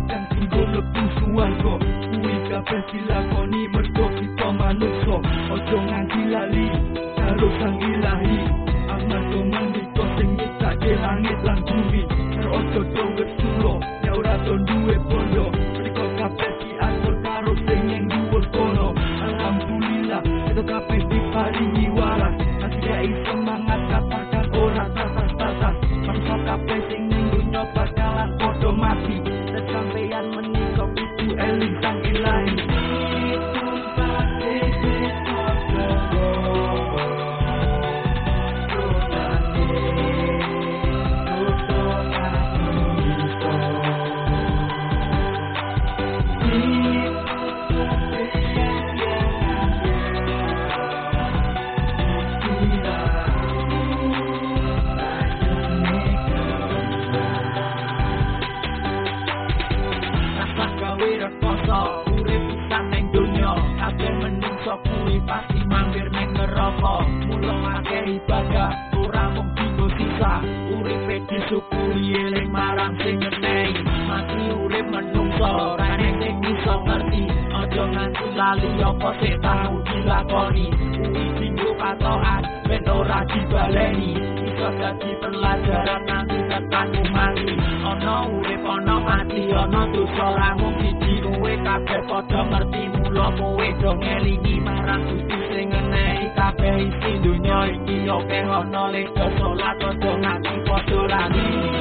kang tinggal lebu suwarga kuwi kabeh dilakoni mergo kita manungsa aja nganti lali karo sang ilahi amarga mendika sing nyiptake langit lan bumi ojo doget sulo ya ora duwe bondo mergo kabeh diatur karo sing ning dhuwur kono alhamdulillah itu kabeh diparingi waras asih semangat katakan ora tatas-tatas mangsa kabeh sing ning dunya bakalan padha mati sampeyan menika kudu eling sang ilahi urip pisan ning donya kabeh menungso kuwi pasti mampir ning neraka mula akeh ibadah ora mung dinggo sisa uripe disyukuri eling marang sing ngenehi mati urip menungso ora nek sing iso ngerti aja nganti lali apa sing tau dilakoni kuwi dinggo patokan ben ora dibaleni iso dadi pelajaran nanti tekan mati ana urip ana mati ana dosa ora mung kowe kabeh padha ngerti mula kowe do ngelingi marang Gusti sing ngenehi kabeh isi donya iki oke ana lek salat aja nganti padha lali